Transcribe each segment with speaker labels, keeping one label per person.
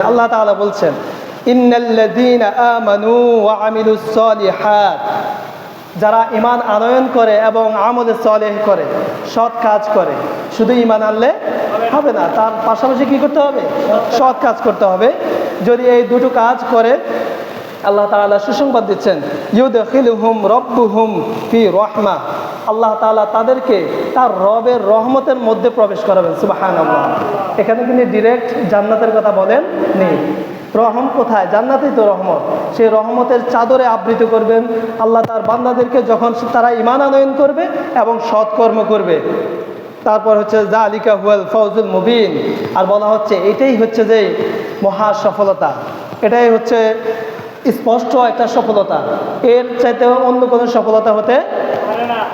Speaker 1: আল্লাহ তাআলা বলছেন, ইন্নাল্লাযীনা আমানু ওয়া আমিলুস সালিহাত, যারা ঈমান আনয়ন করে এবং আমলে সালেহ করে, সৎ কাজ করে। শুধু ঈমান আনলে হবে না, তার পাশাপাশি কি করতে হবে? সৎ কাজ করতে হবে। যদি এই দুটো কাজ করে, আল্লাহ তাআলা সুসংবাদ দিচ্ছেন, ইউদখিলুহুম রাব্বুহুম ফি রাহমা, আল্লাহ তাআলা তাদেরকে তার রবের রহমতের মধ্যে প্রবেশ করাবেন। সুবহানাল্লাহ। এখানে কিন্তু ডিরেক্ট জান্নাতের কথা বলেন নেই। রহম কোথায়? জান্নাতেই তো রহমত। সেই রহমতের চাদরে আবৃত করবেন আল্লাহ তার বান্দাদেরকে, যখন তারা ঈমান আনয়ন করবে এবং সৎকর্ম করবে। তারপর হচ্ছে যালিকা হুয়াল ফাউজুল মুবিন, আর বলা হচ্ছে এটাই হচ্ছে যে মহা সফলতা, এটাই হচ্ছে স্পষ্ট একটা সফলতা। এর চাইতে অন্য কোনো সফলতা হতে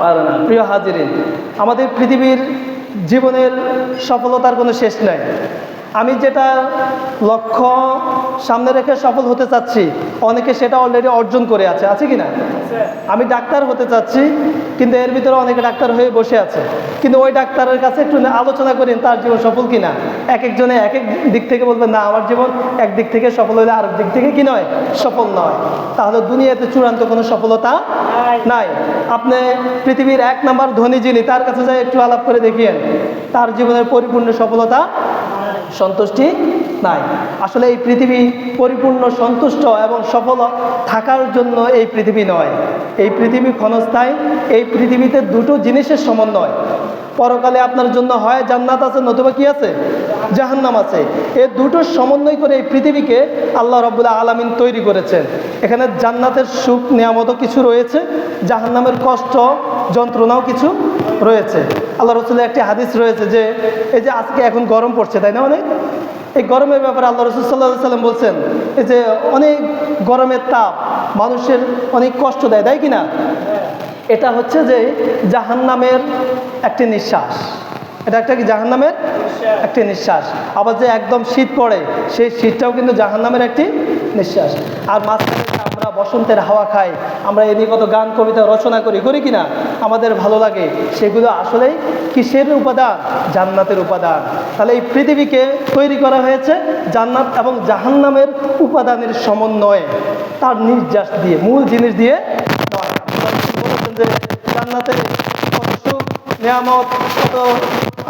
Speaker 1: পারে না। প্রিয় হাজিরিন, আমাদের পৃথিবীর জীবনের সফলতার কোনো শেষ নাই। আমি যেটা লক্ষ্য সামনে রেখে সফল হতে চাচ্ছি, অনেকে সেটা অলরেডি অর্জন করে আছে কি না? আমি ডাক্তার হতে চাচ্ছি, কিন্তু এর ভিতরে অনেকে ডাক্তার হয়ে বসে আছে, কিন্তু ওই ডাক্তারের কাছে একটু আলোচনা করেন তার জীবন সফল কিনা। এক একজনে এক এক দিক থেকে বলবেন, না আমার জীবন এক দিক থেকে সফল হলে আরেক দিক থেকে কি নয়, সফল নয়। তাহলে দুনিয়াতে চূড়ান্ত কোনো সফলতা নাই। আপনি পৃথিবীর 1 নাম্বার ধনী যিনি, তার কাছে যাই একটু আলাপ করে দেখিয়েন, তার জীবনের পরিপূর্ণ সফলতা, সন্তুষ্টি নাই। আসলে এই পৃথিবী পরিপূর্ণ সন্তুষ্ট এবং সফল থাকার জন্য এই পৃথিবী নয়। এই পৃথিবী ক্ষণস্থায়ী। এই পৃথিবীতে দুটো জিনিসের সমন্বয়। পরকালে আপনার জন্য হয় জান্নাত আছে, নতুবা কি আছে? জাহান্নাম আছে। এই দুটোর সমন্বয় করে এই পৃথিবীকে আল্লাহ রাব্বুল আলামিন তৈরি করেছেন। এখানে জান্নাতের সুখ নিয়ামতও কিছু রয়েছে, জাহান্নামের কষ্ট যন্ত্রণাও কিছু রয়েছে। আল্লাহ রাসূলের একটি হাদিস রয়েছে যে, এই যে আজকে এখন গরম পড়ছে, তাই না? অনেক এই গরমের ব্যাপারে আল্লাহ রাসূল সাল্লাল্লাহু আলাইহি সাল্লাম বলছেন, এই যে অনেক গরমের তাপ মানুষের অনেক কষ্ট দেয়, তাই কি না? এটা হচ্ছে যে জাহান্নামের একটি নিঃশ্বাস। এটা একটা কি জাহান্নামের একটি নিঃশ্বাস। আবার যে একদম শীত পড়ে, সেই শীতটাও কিন্তু জাহান্নামের একটি নিঃশ্বাস। আর মাঝখানে আমরা বসন্তের হাওয়া খাই, আমরা এ নিয়ে কত গান কবিতা রচনা করি কি না? আমাদের ভালো লাগে। সেগুলো আসলেই কিসের উপাদান? জান্নাতের উপাদান। তাহলে এই পৃথিবীকে তৈরি করা হয়েছে জান্নাত এবং জাহান্নামের উপাদানের সমন্বয়ে, তার নির্যাস দিয়ে, মূল জিনিস দিয়ে নয়। বলেছেন যে জান্নাতে কত সুখ নিয়ামত, কত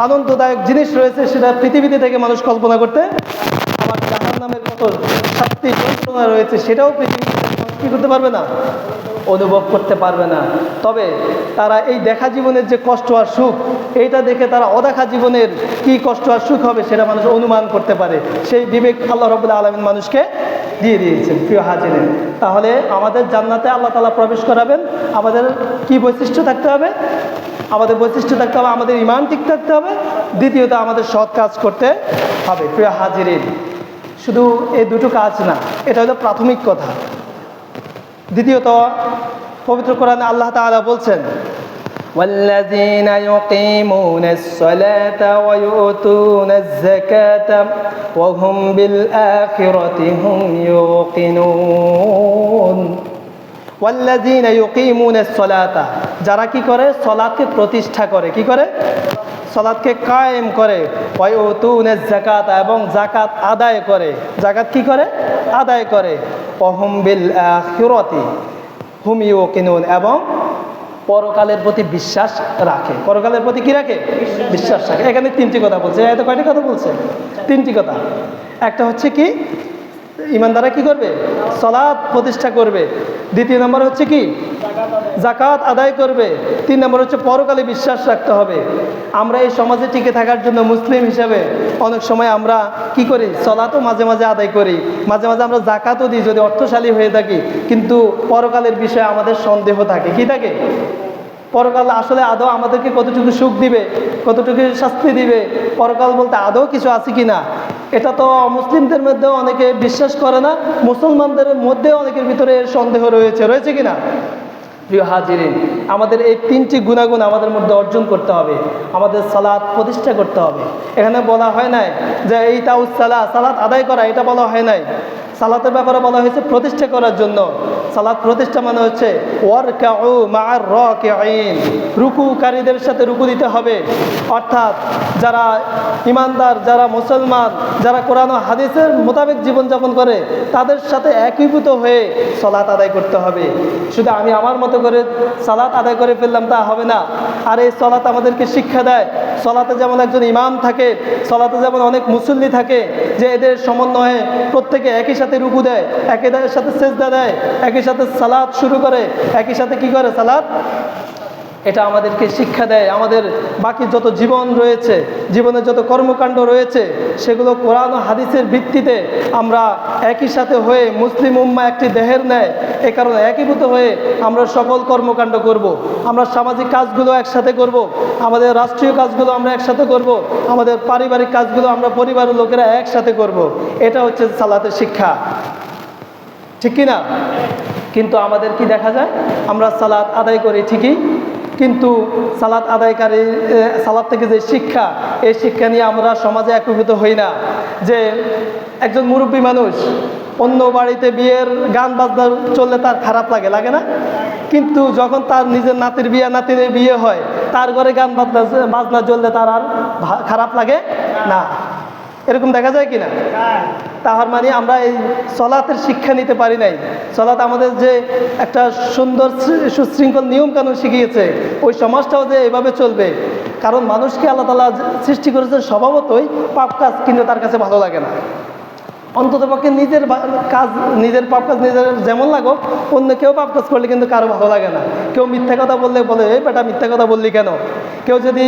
Speaker 1: আনন্দদায়ক জিনিস রয়েছে, সেটা পৃথিবীতে থেকে মানুষ কল্পনা করতে। আবার জাহান্নামের কত শাস্তি যন্ত্রণা রয়েছে, সেটাও পৃথিবীতে কি করতে পারবে না, অনুভব করতে পারবে না। তবে তারা এই দেখা জীবনের যে কষ্ট আর সুখ, এইটা দেখে তারা অদেখা জীবনের কি কষ্ট আর সুখ হবে সেটা মানুষ অনুমান করতে পারে। সেই বিবেক আল্লাহ রাব্বুল আলামিন মানুষকে দিয়ে দিয়েছেন। প্রিয় হাজিরিন, তাহলে আমাদের জান্নাতে আল্লাহ তাআলা প্রবেশ করাবেন। আমাদের কি বৈশিষ্ট্য থাকতে হবে? আমাদের বৈশিষ্ট্য থাকতে হবে, আমাদের ঈমান ঠিক থাকতে হবে। দ্বিতীয়ত আমাদের সৎ কাজ করতে হবে। প্রিয় হাজিরিন, শুধু এই দুটো কাজ না, এটা হলো প্রাথমিক কথা। দ্বিতীয়ত, পবিত্র কোরআনে আল্লাহ তাআলা বলছেন, ওয়াল্লাযীনা ইউকিমুনাস সালাতা ওয়া ইউতুনাজ যাকাতা ওয়া হুম বিল আখিরাতি হুম ইউকিনুন। ওয়াল্লাযীনা ইউকিমুনাস সালাতা, যারা কি করে? সালাতকে প্রতিষ্ঠা করে। কি করে? সালাতকে কায়েম করে। ওয়া ইউতুনাজ যাকাতা, এবং যাকাত আদায় করে। যাকাত কি করে? আদায় করে। ওয়া হুম বিল আখিরাতি হুম ইউকিনুন, এবং পরকালের প্রতি বিশ্বাস রাখে। পরকালের প্রতি কি রাখে? বিশ্বাস রাখে। এখানে 3টি কথা বলছে। এত কয়টি কথা বলছে? 3টি কথা। একটা হচ্ছে কি? ঈমানদাররা কি করবে? সালাত প্রতিষ্ঠা করবে। দ্বিতীয় নম্বর হচ্ছে কি? যাকাত আদায় করবে। 3 নম্বর হচ্ছে পরকালে বিশ্বাস রাখতে হবে। আমরা এই সমাজে টিকে থাকার জন্য মুসলিম হিসেবে অনেক সময় আমরা কি করি? সালাতও মাঝে মাঝে আদায় করি, মাঝে মাঝে আমরা যাকাতও দিই যদি অর্থশালী হয়ে থাকি, কিন্তু পরকালের বিষয়ে আমাদের সন্দেহ থাকে। কি থাকে? পরকাল আসলে আদৌ আমাদেরকে কতটুকু সুখ দিবে, কতটুকু শাস্তি দিবে, পরকাল বলতে আদৌ কিছু আছে কি না, এটা তো মুসলিমদের মধ্যেও অনেকে বিশ্বাস করে না, মুসলমানদের মধ্যেও অনেকের ভিতরে সন্দেহ রয়েছে কি না? প্রিয় হাজিরিন, আমাদের এই 3টি গুণাগুণ আমাদের মধ্যে অর্জন করতে হবে। আমাদের সালাত প্রতিষ্ঠা করতে হবে। এখানে বলা হয় নাই যে এইটা সালাত আদায় করা, এটা বলা হয় নাই। সালাতের ব্যাপারে বলা হয়েছে প্রতিষ্ঠা করার জন্য। সালাত প্রতিষ্ঠা মানে হচ্ছে ওয়ারকাউ মা'আর রাকিঈন, রুকুকারীদের সাথে রুকু দিতে হবে। অর্থাৎ যারা ইমানদার, যারা মুসলমান, যারা কোরআন ও হাদিসের মোতাবেক জীবনযাপন করে তাদের সাথে একীভূত হয়ে সালাত আদায় করতে হবে। শুধু আমি আমার মতো করে সালাত আদায় করে ফেললাম তা হবে না। আর এই সালাত আমাদেরকে শিক্ষা দেয়, সালাতে যেমন একজন ইমাম থাকে, সালাতে যেমন অনেক মুসল্লি থাকে, যে এদের সমন্বয়ে প্রত্যেকে একই সাথে রুকু দেয়, একই সাথে সেজদা দেয়, একই সাথে সালাত শুরু করে, একই সাথে কি করে সালাত, এটা আমাদেরকে শিক্ষা দেয়। আমাদের বাকি যত জীবন রয়েছে, জীবনের যত কর্মকাণ্ড রয়েছে, সেগুলো কোরআন ও হাদিসের ভিত্তিতে আমরা একই সাথে হয়ে মুসলিম উম্মাহ একটি দেহের ন্যায়, এ কারণে একীভূত হয়ে আমরা সকল কর্মকাণ্ড করব। আমরা সামাজিক কাজগুলো একসাথে করব, আমাদের রাষ্ট্রীয় কাজগুলো আমরা একসাথে করব, আমাদের পারিবারিক কাজগুলো আমরা পরিবারের লোকেরা একসাথে করব। এটা হচ্ছে সালাতের শিক্ষা, ঠিক কি না? কিন্তু আমাদের কি দেখা যায়, আমরা সালাত আদায় করি ঠিকই, কিন্তু সালাত আদায়কারী সালাত থেকে যে শিক্ষা, এই শিক্ষা নিয়ে আমরা সমাজে একীভূত হই না। যে একজন মুরব্বী মানুষ অন্য বাড়িতে বিয়ের গান বাজনা চললে তার খারাপ লাগে, লাগে না? কিন্তু যখন তার নিজের নাতির বিয়ে, নাতিনের বিয়ে হয়, তার ঘরে গান বাজনা চললে তার আর খারাপ লাগে না। এরকম দেখা যায় কিনা? তাহার মানে আমরা এই সলাতের শিক্ষা নিতে পারি নাই। সলাত আমাদের যে একটা সুন্দর সুশৃঙ্খল নিয়ম কানুন শিখিয়েছে, ওই সমাজটাও যে এভাবে চলবে। কারণ মানুষকে আল্লাহ তাআলা সৃষ্টি করেছেন স্বভাবতই পাপ কাজ, কিন্তু তার কাছে ভালো লাগে না। অন্ততপক্ষে নিজের কাজ, নিজের পাপ কাজ নিজের যেমন লাগুক, অন্য কেউ পাপ কাজ করলে কিন্তু কারো ভালো লাগে না। কেউ মিথ্যা কথা বললে বলে, এই বেটা মিথ্যা কথা বললি কেন? কেউ যদি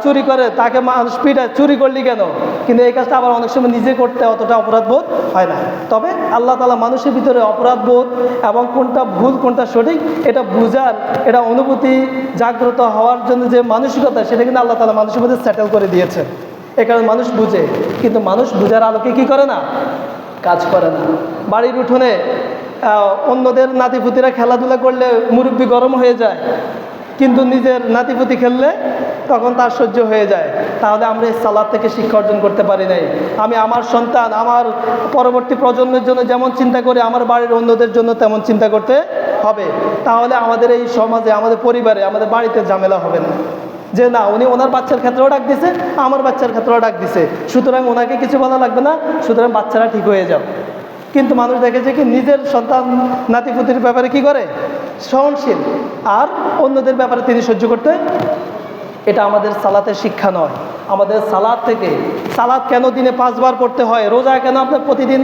Speaker 1: চুরি করে তাকে মানুষ পিটায়, চুরি করলি কেন? কিন্তু এই কাজটা আবার অনেক সময় নিজে করতে অতটা অপরাধবোধ হয় না। তবে আল্লাহ তাআলা মানুষের ভিতরে অপরাধবোধ এবং কোনটা ভুল কোনটা সঠিক এটা বুঝার, এটা অনুভূতি জাগ্রত হওয়ার জন্য যে মানসিকতা, সেটা কিন্তু আল্লাহ তাআলা মানুষের মধ্যে সেটেল করে দিয়েছে। এ কারণে মানুষ বুঝে, কিন্তু মানুষ বুঝার আলোকে কি করে না, কাজ করে না। বাড়ির উঠোনে অন্যদের নাতিপুতিরা খেলাধুলা করলে মুরব্বি গরম হয়ে যায়, কিন্তু নিজের নাতিপুতি খেললে তখন তার সহ্য হয়ে যায়। তাহলে আমরা এই সালাত থেকে শিক্ষা অর্জন করতে পারি নাই। আমি আমার সন্তান, আমার পরবর্তী প্রজন্মের জন্য যেমন চিন্তা করি, আমার বাড়ির অন্যদের জন্য তেমন চিন্তা করতে হবে। তাহলে আমাদের এই সমাজে, আমাদের পরিবারে, আমাদের বাড়িতে ঝামেলা হবে না। যে না, উনি ওনার বাচ্চার ক্ষেত্রেও ডাক দিছে, আমার বাচ্চার ক্ষেত্রেও ডাক দিছে, সুতরাং ওনাকে কিছু বলা লাগবে না, সুতরাং বাচ্চারা ঠিক হয়ে যাও। কিন্তু মানুষ দেখেছে কি, নিজের সন্তান নাতিপুতির ব্যাপারে কি করে, সহনশীল, আর অন্যদের ব্যাপারে তিনি সহ্য করতে। এটা আমাদের সালাতের শিক্ষা নয়। আমাদের সালাত থেকে, সালাত কেন দিনে 5 বার পড়তে হয়, রোজা কেন আপনার প্রতিদিন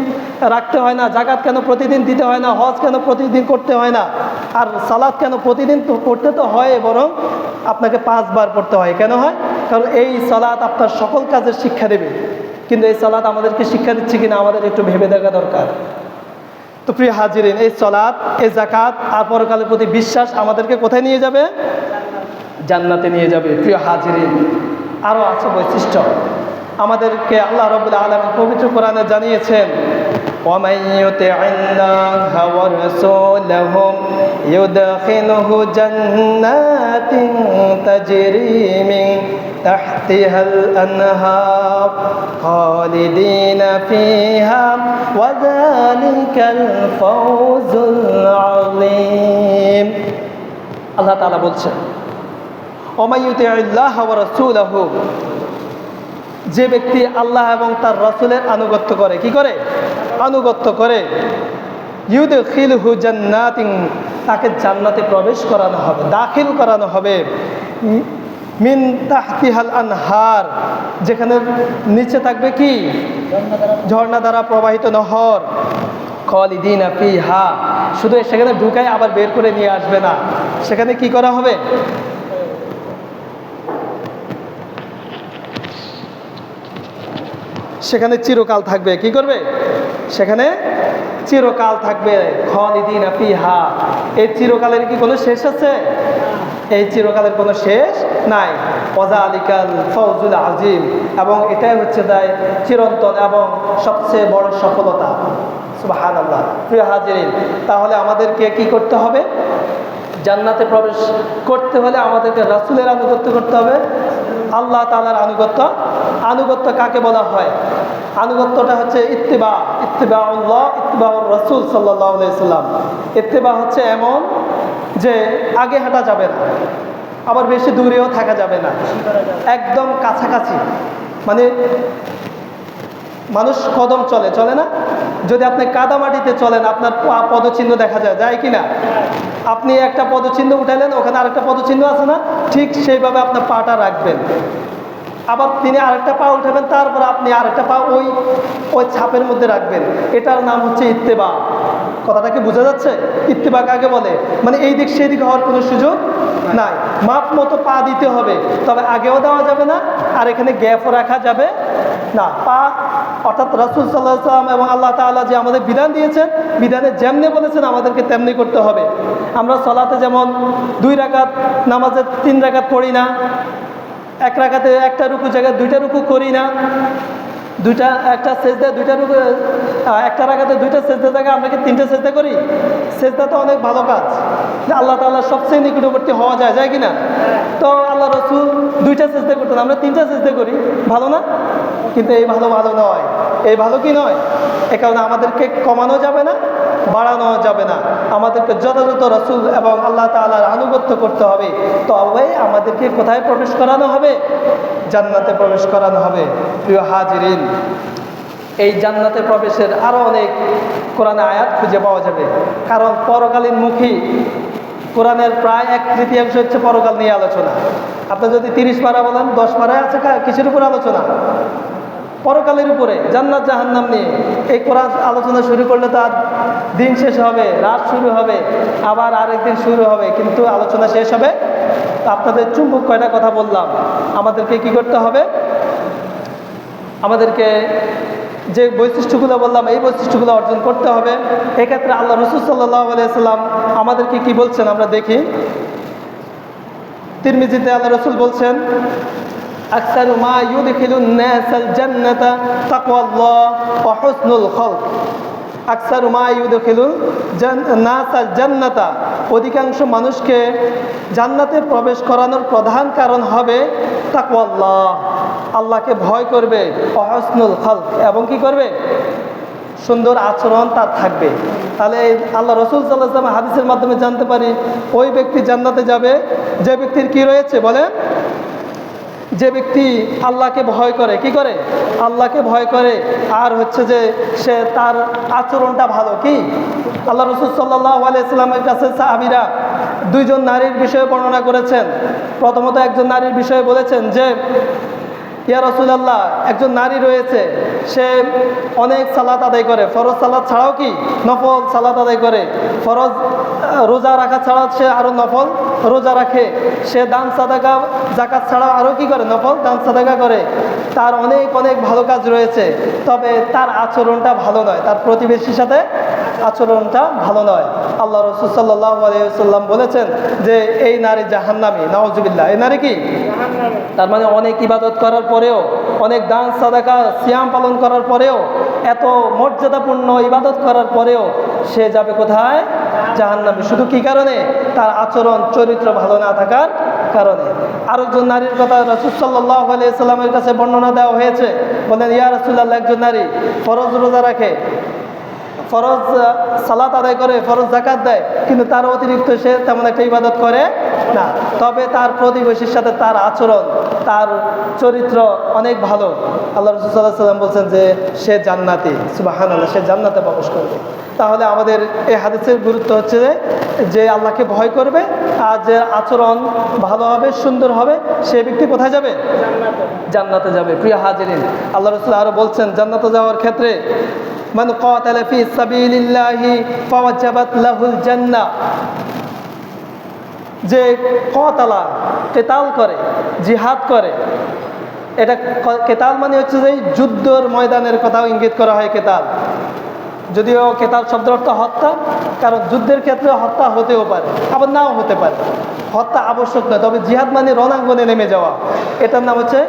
Speaker 1: রাখতে হয় না, জাকাত কেন প্রতিদিন দিতে হয় না, হজ কেন প্রতিদিন করতে হয় না, আর সালাত কেন প্রতিদিন তো করতে তো হয়, বরং আপনাকে 5 বার পড়তে হয়। কেন হয়? কারণ এই সালাত আপনার সকল কাজের শিক্ষা দেবে। কিন্তু এই সালাত আমাদেরকে শিক্ষা দিচ্ছে কিনা আমাদের একটু ভেবে দেখা দরকার। তো প্রিয় হাজিরিন, এই সালাত, এই জাকাত আর পরকালের প্রতি বিশ্বাস আমাদেরকে কোথায় নিয়ে যাবে? জান্নাতে নিয়ে যাবে। প্রিয় হাজিরিন, আরও আছে বৈশিষ্ট্য। আমাদেরকে আল্লাহ রাব্বুল আলামিন পবিত্র কোরআনে জানিয়েছেন, وَمَن يُطِعِ اللَّهَ وَرَسُولَهُ يُدْخِلْهُ جَنَّاتٍ تَجْرِي مِن تَحْتِهَا الْأَنْهَارُ خَالِدِينَ فِيهَا وَذَلِكَ الْفَوْزُ الْعَظِيمُ। আল্লাহ তাআলা বলছেন, وَمَن يُطِعِ اللَّهَ وَرَسُولَهُ, যে ব্যক্তি আল্লাহ এবং তার রাসূলের আনুগত্য করে, কি করে? আনুগত্য করে, ইউদখিলহু জান্নাতিন, তাকে জান্নাতে প্রবেশ করানো হবে, দাখিল করানো হবে, মিন তাহতিহাল আনহার, যেখানে নিচে থাকবে কি? ঝর্ণা দ্বারা প্রবাহিত নহর। খালিদিনা ফিহা, শুধু সেখানে ঢুকায় আবার বের করে নিয়ে আসবে না, সেখানে কি করা হবে? সেখানে চিরকাল থাকবে। কি করবে? সেখানে চিরকাল থাকবে। খালিদিনা ফিহা, এই চিরকালের কি কোনো শেষ আছে? এই চিরকালের কোনো শেষ নাই। ওয়াযালিকাল ফাওজুল আযীম, এবং এটাই হচ্ছে তাই চিরন্তন এবং সবচেয়ে বড় সফলতা। সুবহানাল্লাহ। প্রিয় হাজিরিন, তাহলে আমাদেরকে কি করতে হবে? জান্নাতে প্রবেশ করতে হলে আমাদেরকে রাসূলের আনুগত্য করতে হবে, আল্লাহ তাআলার আনুগত্য। আনুগত্য কাকে বলা হয়? আনুগত্যটা হচ্ছে ইত্তিবা, ইত্তিবাউল্লাহ, ইত্তিবাউর রাসূল সাল্লাল্লাহু আলাইহি সাল্লাম। ইত্তিবা হচ্ছে এমন যে আগে হাঁটা যাবে না, আবার বেশি দূরেও থাকা যাবে না, একদম কাছাকাছি। মানে মানুষ কদম চলে, চলে না? যদি আপনি কাদামাটিতে চলেন আপনার পদচিহ্ন দেখা যায়, যায় কি না? আপনি একটা পদচিহ্ন উঠালেন, ওখানে আরেকটা পদচিহ্ন আছে না? ঠিক সেইভাবে আপনার পাটা রাখবেন। আবার তিনি আরেকটা পা উঠাবেন, তারপর আপনি আরেকটা পা ওই ওই ছাপের মধ্যে রাখবেন। এটার নাম হচ্ছে ইত্তেবা। কথাটা কি বোঝা যাচ্ছে? ইত্তেবা কাকে বলে? মানে এই দিক সেই দিক হওয়ার কোনো সুযোগ নাই, মাপ মতো পা দিতে হবে, তবে আগেও দেওয়া যাবে না আর এখানে গ্যাপও রাখা যাবে না। পা অর্থাৎ রাসূল সাল্লাল্লাহু আলাইহি ওয়াসাল্লাম এবং আল্লাহ তাআলা যে আমাদের বিধান দিয়েছেন, বিধানে যেমনি বলেছেন আমাদেরকে তেমনি করতে হবে। আমরা সালাতে যেমন 2 রাকাত নামাজে 3 রাকাত পড়ি না, 1 রাকাতে একটা রুকু জায়গায় 2টা রুকু করি না, একটা সেজদায় 2টা রুকু, একটা রাকাতে 2টা সেজদা জায়গায় আমরা কি 3টে সেজদা করি? সেজদা তো অনেক ভালো কাজ, যে আল্লাহ তাআলার সবচেয়ে নিকটবর্তী হওয়া যায়, যায় কি না? তো আল্লাহ রাসূল 2টা সেজদা করতেন, আমরা 3টা সেজদা করি, ভালো না? কিন্তু এই ভালো ভালো নয়, এই ভালো কি নয়? এ কারণে আমাদেরকে কমানো যাবে না, বাড়ানো যাবে না, আমাদেরকে যথাযথ রাসূল এবং আল্লাহ তাআলার আনুগত্য করতে হবে। তবে আমাদেরকে কোথায় প্রবেশ করানো হবে? জান্নাতে প্রবেশ করানো হবে। প্রিয় হাজিরিন, এই জান্নাতে প্রবেশের আরও অনেক কোরআনে আয়াত খুঁজে পাওয়া যাবে, কারণ পরকালীন মুখী কোরআনের প্রায় 1/3 হচ্ছে পরকাল নিয়ে আলোচনা। আপনি যদি 30 পারা বলেন, 10 পারায় আছে কিসের উপর আলোচনা? পরকালের উপরে, জান্নাত জাহান্নাম নিয়ে। এই কোরআন আলোচনা শুরু করলে তো আর দিন শেষ হবে, রাত শুরু হবে, আবার আরেকদিন শুরু হবে, কিন্তু আলোচনা শেষ হবে। আপনাদের চুম্বক কয়টা কথা বললাম, আমাদেরকে কি করতে হবে? আমাদেরকে যে বৈশিষ্ট্যগুলো বললাম এই বৈশিষ্ট্যগুলো অর্জন করতে হবে। এক্ষেত্রে আল্লাহ রাসূল সাল্লাল্লাহু আলাইহি সাল্লাম আমাদেরকে কি বলছেন আমরা দেখি। তিরমিজিতে আল্লাহ রাসূল বলছেন, আকসারু মা ইউদখিলুন নাসাল জান্নাতা তাকওয়াল্লাহ ওয়া হুসনুল খালক। আকসারু মা ইউদখিলুন নাসাল জান্নাতা, অধিকাংশ মানুষকে জান্নাতে প্রবেশ করানোর প্রধান কারণ হবে তাকওয়াল্লাহ, আল্লাহকে ভয় করবে, ওয়া হুসনুল খালক, এবং কি করবে? সুন্দর আচরণ তার থাকবে। তাহলে আল্লাহ রাসূল সাল্লাল্লাহু আলাইহি ওয়াসাল্লাম হাদিসের মাধ্যমে জানতে পারি ওই ব্যক্তি জান্নাতে যাবে যে ব্যক্তির কি রয়েছে বলেন? যে ব্যক্তি আল্লাহকে ভয় করে, কি করে? আল্লাহকে ভয় করে, আর হচ্ছে যে সে তার আচরণটা ভালো। কি আল্লাহ রাসূল সাল্লাল্লাহু আলাইহি ওয়াসাল্লামের কাছে সাহাবীরা 2 জন নারীর বিষয়ে বর্ণনা করেছেন। প্রথমত একজন নারীর বিষয়ে বলেছেন যে, ইয়া রাসূলুল্লাহ, একজন নারী রয়েছে, সে অনেক সালাত আদায় করে, ফরজ সালাত ছাড়াও কি নফল সালাত আদায় করে, ফরজ রোজা রাখা ছাড়াও সে আরও নফল রোজা রাখে, সে দান সাদাকা যাকাত ছাড়াও আরও কি করে? নফল দান সাদাকা করে, তার অনেক অনেক ভালো কাজ রয়েছে, তবে তার আচরণটা ভালো নয়, তার প্রতিবেশীর সাথে আচরণটা ভালো নয়। আল্লাহ রাসূল সাল্লাল্লাহু আলাইহি ওয়াসাল্লাম বলেছেন যে এই নারী জাহান্নামী, নাউজুবিল্লাহ। এই নারী কি? তার মানে অনেক ইবাদত করার পরেও, অনেক দান সাদাকা সিয়াম পালন করার পরেও, এত মর্যাদাপূর্ণ ইবাদত করার পরেও সে যাবে কোথায়? জাহান্নামে। শুধু কি কারণে? তার আচরণ চরিত্র ভালো না থাকার কারণে। আরেকজন নারীর কথা রাসূল সাল্লাল্লাহু আলাইহি ওয়াসাল্লামের কাছে বর্ণনা দেওয়া হয়েছে, বলেন, ইয়া রাসূলুল্লাহ, একজন নারী ফরজ রোজা রাখে, ফরজ সালাত আদায় করে, ফরজ যাকাত দেয়, কিন্তু তার অতিরিক্ত সে তেমন একটা ইবাদত করে না, তবে তার প্রতিবেশীর সাথে তার আচরণ, তার চরিত্র অনেক ভালো। আল্লাহ রাসূল সাল্লাল্লাহু আলাইহি ওয়াসাল্লাম বলছেন যে সে জান্নাতি। সুবহানাল্লাহ, সে জান্নাতে প্রবেশ করবে। তাহলে আমাদের এই হাদিসের গুরুত্ব হচ্ছে যে আল্লাহকে ভয় করবে, আর যে আচরণ ভালো হবে, সুন্দর হবে, সে ব্যক্তি কোথায় যাবে? জান্নাতে যাবে। প্রিয় হাজিরিন, আল্লাহ রাসূল আরও বলছেন জান্নাতে যাওয়ার ক্ষেত্রে, মান কাতালা ফি সাবিলিল্লাহি ফাওয়াজাবাত লাহুল জান্নাহ, যে কতালা কেতাল করে, জিহাদ করে, এটা কেতাল মানে হচ্ছে যে যুদ্ধের ময়দানের কথাও ইঙ্গিত করা হয় কেতাল। যদিও কেতাল শব্দ অর্থ হত্যা, কারণ যুদ্ধের ক্ষেত্রে হত্যা হতেও পারে, আবার নাও হতে পারে, হত্যা আবশ্যক নয়। তবে জিহাদ মানে রণাঙ্গনে নেমে যাওয়া, এটার নাম হচ্ছে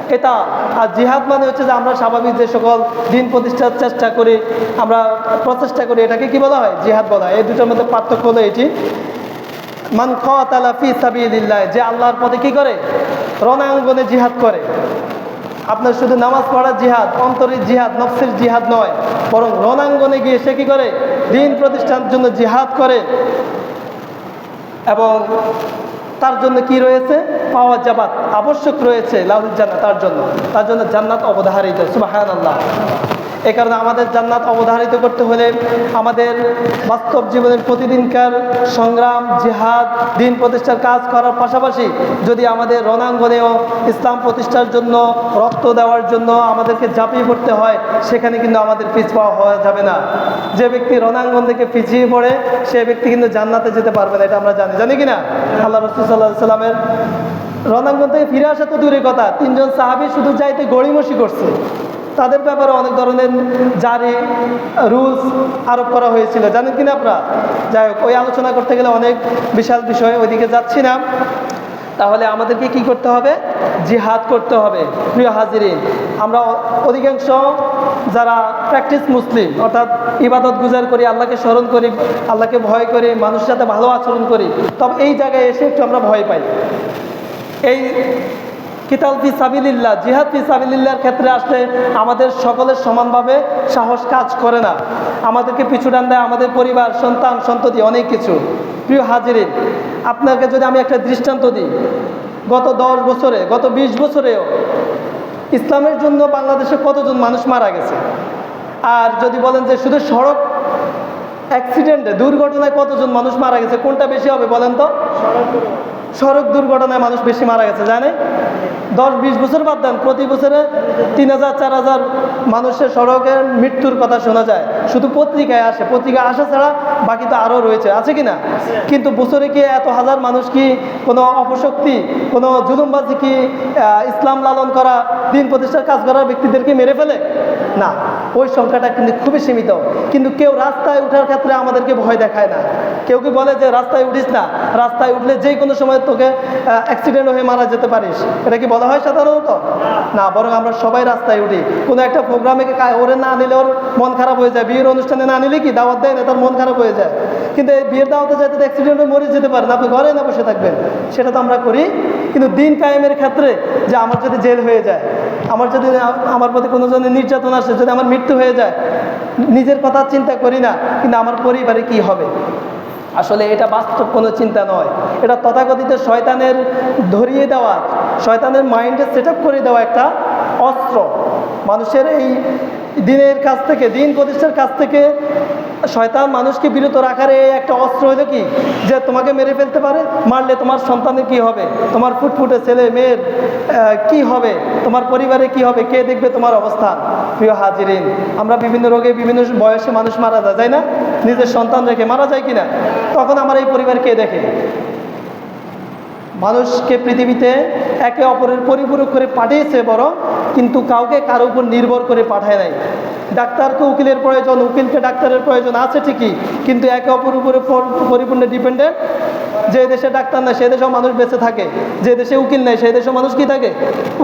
Speaker 1: কেতাল। আর জিহাদ মানে হচ্ছে যে আমরা স্বাভাবিক যে সকল দিন প্রতিষ্ঠার চেষ্টা করি, আমরা প্রচেষ্টা করি, এটাকে কি বলা হয়? জিহাদ বলা হয়। এই দুটোর মধ্যে পার্থক্য হলো এটি, মান কাতালা ফি সাবিলিল্লাহ, যে আল্লাহর পথে কি করে? রণাঙ্গনে জিহাদ করে। আপনার শুধু নামাজ পড়া জিহাদ, অন্তরের জিহাদ, নফসের জিহাদ নয়, বরং রণাঙ্গনে গিয়ে সে কী করে? দিন প্রতিষ্ঠানের জন্য জিহাদ করে। এবং তার জন্য কি রয়েছে? পাওয়া যাবাত আবশ্যক রয়েছে, লাহুল জান্নাত, তার জন্য জান্নাত অবধারিত। সুবহানাল্লাহ। এই কারণে আমাদের জান্নাত অবধারিত করতে হলে আমাদের বাস্তব জীবনের প্রতিদিনকার সংগ্রাম, জিহাদ, দিন প্রতিষ্ঠার কাজ করার পাশাপাশি যদি আমাদের রণাঙ্গনেও ইসলাম প্রতিষ্ঠার জন্য, রক্ত দেওয়ার জন্য আমাদেরকে ঝাঁপিয়ে পড়তে হয়, সেখানে কিন্তু আমাদের পিছপা হওয়া যাবে না। যে ব্যক্তি রণাঙ্গন থেকে পিছিয়ে পড়ে সে ব্যক্তি কিন্তু জান্নাতে যেতে পারবে না, এটা আমরা জানি কি না? আল্লাহ রাসূল সাল্লাল্লাহু আলাইহি সাল্লামের রণাঙ্গন থেকে ফিরে আসা তো দূরের কথা, 3 জন সাহাবী শুধু যাইতে গড়িমসি করছে। তাদের ব্যাপারে অনেক ধরনের জারি রুলস আরোপ করা হয়েছিল, জানেন কিনা আপনারা? যাই হোক, ওই আলোচনা করতে গেলে অনেক বিশাল বিষয়, ওইদিকে যাচ্ছি না। তাহলে আমাদেরকে কি করতে হবে? জিহাদ করতে হবে। প্রিয় হাজিরিন, আমরা অধিকাংশ যারা প্র্যাকটিস মুসলিম, অর্থাৎ ইবাদত গুজার করি, আল্লাহকে স্মরণ করি, আল্লাহকে ভয় করি, মানুষের সাথে ভালো আচরণ করি, তবে এই জায়গায় এসে একটু আমরা ভয় পাই। এই কিতাল ফি সাবিলিল্লাহ, জিহাদ ফি সাবিলিল্লাহর ক্ষেত্রে আসলে আমাদের সকলের সমানভাবে সাহস কাজ করে না, আমাদেরকে পিছু টান দেয় আমাদের পরিবার, সন্তান, সন্ততি, অনেক কিছু। প্রিয় হাজিরিন, আপনাকে যদি আমি একটা দৃষ্টান্ত দিই, গত 10 বছরে, গত 20 বছরেও ইসলামের জন্য বাংলাদেশে কতজন মানুষ মারা গেছে? আর যদি বলেন যে শুধু সড়ক অ্যাক্সিডেন্টে, দুর্ঘটনায় কতজন মানুষ মারা গেছে, কোনটা বেশি হবে বলেন তো? সড়ক দুর্ঘটনায় মানুষ বেশি মারা গেছে, জানে? 10-20 বছর বাদ দেন, প্রতি বছরে 3000-4000 মানুষের সড়কের মৃত্যুর কথা শোনা যায়, শুধু পত্রিকায় আসে। পত্রিকায় আসা ছাড়া বাকি তো আরও রয়েছে, আছে কি না? কিন্তু বছরে কি এত হাজার মানুষ কি কোনো অপশক্তি, কোনো জুলুমবাজি কি ইসলাম লালন করা, দিন প্রতিষ্ঠার কাজ করা ব্যক্তিদেরকে মেরে ফেলে? না, ওই সংখ্যাটা কিন্তু খুবই সীমিত। কিন্তু কেউ রাস্তায় ওঠার ক্ষেত্রে আমাদেরকে ভয় দেখায় না। কেউ কি বলে যে রাস্তায় উঠিস না, রাস্তায় উঠলে যে কোনো সময় তোকে অ্যাক্সিডেন্ট হয়ে মারা যেতে পারিস, এটা কি বলা হয় সাধারণত? না, বরং আমরা সবাই রাস্তায় উঠি। কোনো একটা প্রোগ্রামে ওরে না নিলে ওর মন খারাপ হয়ে যায়, বিয়ের অনুষ্ঠানে না নিলে কি দাওয়াত দেয় না, তার মন খারাপ হয়ে যায়। কিন্তু এই বিয়ের দাওয়াতে যাতে অ্যাক্সিডেন্ট হয়ে মরে যেতে পারেন, আপনি ঘরে না বসে থাকবেন, সেটা তো আমরা করি। কিন্তু দিন কায়েমের ক্ষেত্রে যে আমার যদি জেল হয়ে যায়, আমার যদি আমার প্রতি কোনো জনের নির্যাতন আসে, যদি আমার মৃত্যু হয়ে যায়, নিজের কথা চিন্তা করি না, কিন্তু আমার পরিবারে কি হবে? আসলে এটা বাস্তব কোনো চিন্তা নয়, এটা তথাকথিত শয়তানের ধরিয়ে দেওয়া, শয়তানের মাইন্ডে সেট আপ করে দেওয়া একটা অস্ত্র। মানুষের এই দিনের কাছ থেকে, দিন প্রতিষ্ঠার কাছ থেকে শয়তান মানুষকে বিরত রাখার এই একটা অস্ত্র হলো কি, যে তোমাকে মেরে ফেলতে পারে, মারলে তোমার সন্তানের কি হবে, তোমার ফুটফুটে ছেলে মেয়ের কি হবে, তোমার পরিবারে কি হবে, কে দেখবে তোমার অবস্থান? প্রিয় হাজিরিন, আমরা বিভিন্ন রোগে, বিভিন্ন বয়সে মানুষ মারা যায়, তাই না? নিজের সন্তান রেখে মারা যায় কিনা? তখন আমার এই পরিবার কে দেখে? মানুষকে পৃথিবীতে একে অপরের পরিপূরক করে পাঠিয়েছে বরং, কিন্তু কাউকে কারো উপর নির্ভর করে পাঠায় নাই। ডাক্তারকে উকিলের প্রয়োজন, উকিলকে ডাক্তারের প্রয়োজন আছে ঠিকই, কিন্তু একে অপরের উপরে পরিপূর্ণ ডিপেন্ডেন্ট। যে দেশে ডাক্তার নেই সে দেশেও মানুষ বেঁচে থাকে, যে দেশে উকিল নেই সেই দেশেও মানুষ কি থাকে?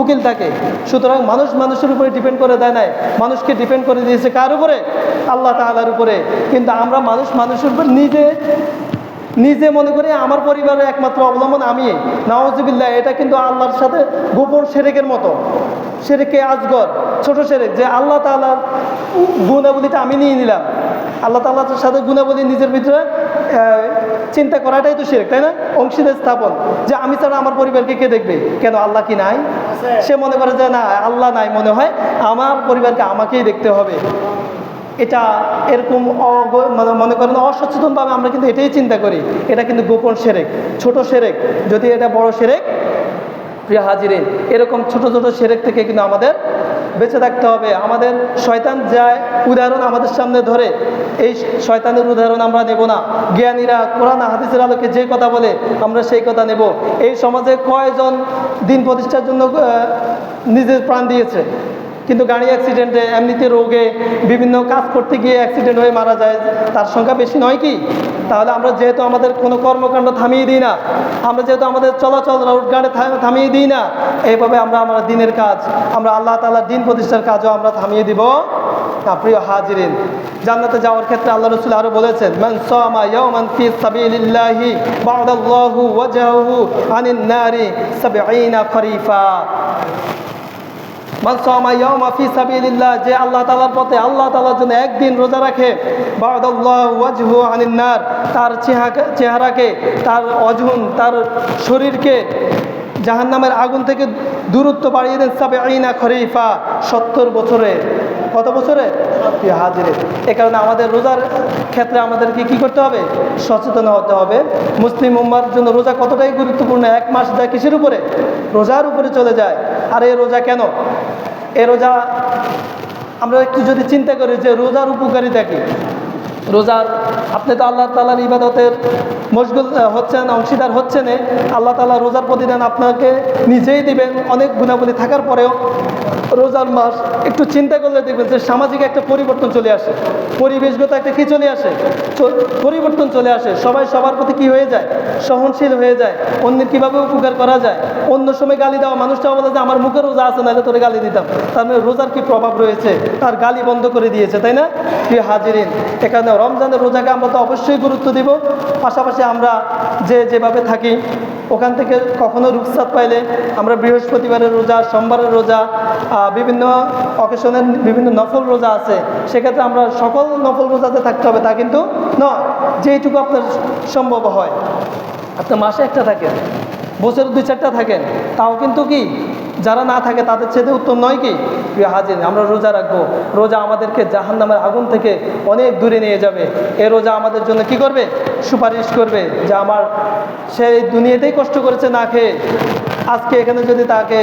Speaker 1: উকিল থাকে। সুতরাং মানুষ মানুষের উপরে ডিপেন্ড করে দেয় নাই, মানুষকে ডিপেন্ড করে দিয়েছে কার উপরে? আল্লাহ তাআলার উপরে। কিন্তু আমরা মানুষ মানুষের উপর নিজে মনে করি আমার পরিবারের একমাত্র অবলম্বন আমি। নাউজুবিল্লাহ, এটা কিন্তু আল্লাহর সাথে গোপন শিরকের মতো, শিরকে আসগর, ছোট শিরক, যে আল্লাহ তাআলার গুণাবলীটা আমি নিয়ে নিলাম। আল্লাহ তাআলার সাথে গুণাবলী নিজের ভিতরে চিন্তা করাটাই তো শিরক, তাই না? অংশীদার স্থাপন, যে আমি ছাড়া আমার পরিবারকে কে দেখবে? কেন আল্লাহ কি নাই? সে মনে করে যে না, আল্লাহ নাই, মনে হয় আমার পরিবারকে আমাকেই দেখতে হবে। এটা এরকম মনে করেন অসচেতনভাবে আমরা কিন্তু এটাই চিন্তা করি। এটা কিন্তু গোপন শিরক, ছোট শিরক। যদি এটা বড় শিরক, প্রিয় হাজিরিন, এরকম ছোট ছোট শিরক থেকে কিন্তু আমাদের বেঁচে থাকতে হবে। আমাদের শয়তান যায় উদাহরণ আমাদের সামনে ধরে, এই শয়তানের উদাহরণ আমরা নেব না। জ্ঞানীরা কোরআন হাদিসের আলোকে যে কথা বলে আমরা সেই কথা নেব। এই সমাজে কয়জন দিন প্রতিষ্ঠার জন্য নিজের প্রাণ দিয়েছে, কিন্তু গাড়ি অ্যাক্সিডেন্টে, এমনিতে রোগে, বিভিন্ন কাজ করতে গিয়ে অ্যাক্সিডেন্ট হয়ে মারা যায়, তার সংখ্যা বেশি নয় কি? তাহলে আমরা যেহেতু আমাদের কোনো কর্মকাণ্ড থামিয়ে দিই না, আমরা যেহেতু আমাদের চলাচল রুট গাড়ি থামিয়ে দিই না, এইভাবে আমরা দিনের কাজ, আমরা আল্লাহ তাআলার দিন প্রতিষ্ঠার কাজও আমরা থামিয়ে দিব না। প্রিয় হাজিরিন, জান্নাতে যাওয়ার ক্ষেত্রে আল্লাহ রাসূল আরো বলেছেন, মান সামা ইয়াওমান ফি সাবিলিল্লাহি বা'দাল্লাহু ওয়াজহাহু আনিন নারি 70 খরিফা। মান সামা ইয়াওমা ফি সাবিলিল্লাহ, যে আল্লাহ তাআলার পথে আল্লাহ তাআলার জন্য একদিন রোজা রাখে, বা'দাল্লাহু ওয়াজহু আনিন নার, তার চেহারাকে, তার অজুন, তার শরীরকে জাহান্নামের আগুন থেকে দূরত্ব বাড়িয়ে দেন ৭০ খরিফা, ৭০ বছরে। কত বছরে? হাজিরে। এ কারণে আমাদের রোজার ক্ষেত্রে আমাদেরকে কি করতে হবে? সচেতন হতে হবে। মুসলিম উম্মার জন্য রোজা কতটাই গুরুত্বপূর্ণ। এক মাস যায় কিসের উপরে? রোজার উপরে চলে যায়। আর এই রোজা কেন? এ রোজা আমরা একটু যদি চিন্তা করি যে রোজার উপকারিতা কী। রোজার আপনি তো আল্লাহ তাআলার ইবাদতের মশগুল হচ্ছেন, অংশীদার হচ্ছেন। আল্লাহ তাআলা রোজার প্রতিদান আপনাকে নিজেই দিবেন। অনেক গুণাবলী থাকার পরেও রোজার মাস একটু চিন্তা করলে দেখবেন যে সামাজিক একটা পরিবর্তন চলে আসে, পরিবেশগত একটা কী চলে আসে, পরিবর্তন চলে আসে। সবাই সবার প্রতি কী হয়ে যায়? সহনশীল হয়ে যায়। অন্যের কীভাবে উপকার করা যায়। অন্য সময় গালি দেওয়া মানুষটাও বলে যে আমার মুখে রোজা আছে, নাহলে তোরে গালি দিতাম। তার মানে রোজার কী প্রভাব রয়েছে, তার গালি বন্ধ করে দিয়েছে, তাই না? প্রিয় হাজিরিন, এখানে রমজানের রোজাকে আমরা তো অবশ্যই গুরুত্ব দিব। পাশাপাশি আমরা যেভাবে থাকি ওখান থেকে কখনো রুখসাত পাইলে আমরা বৃহস্পতিবারের রোজা, সোমবারের রোজা, বিভিন্ন অকেশনের বিভিন্ন নফল রোজা আছে, সেক্ষেত্রে আমরা সকল নফল রোজাতে থাকতে হবে তা কিন্তু নয়। যেইটুকু আপনার সম্ভব হয়, আপনার মাসে একটা থাকেন, বছরে 2-4টা থাকেন, তাও কিন্তু কি যারা না থাকে তাদের চেয়ে উত্তম নয় কি? প্রিয় হাজির, আমরা রোজা রাখবো। রোজা আমাদেরকে জাহান্নামের আগুন থেকে অনেক দূরে নিয়ে যাবে। এই রোজা আমাদের জন্য কি করবে? সুপারিশ করবে যে আমার সেই দুনিয়াতেই কষ্ট করেছে না খেয়ে, আজকে এখানে যদি তাকে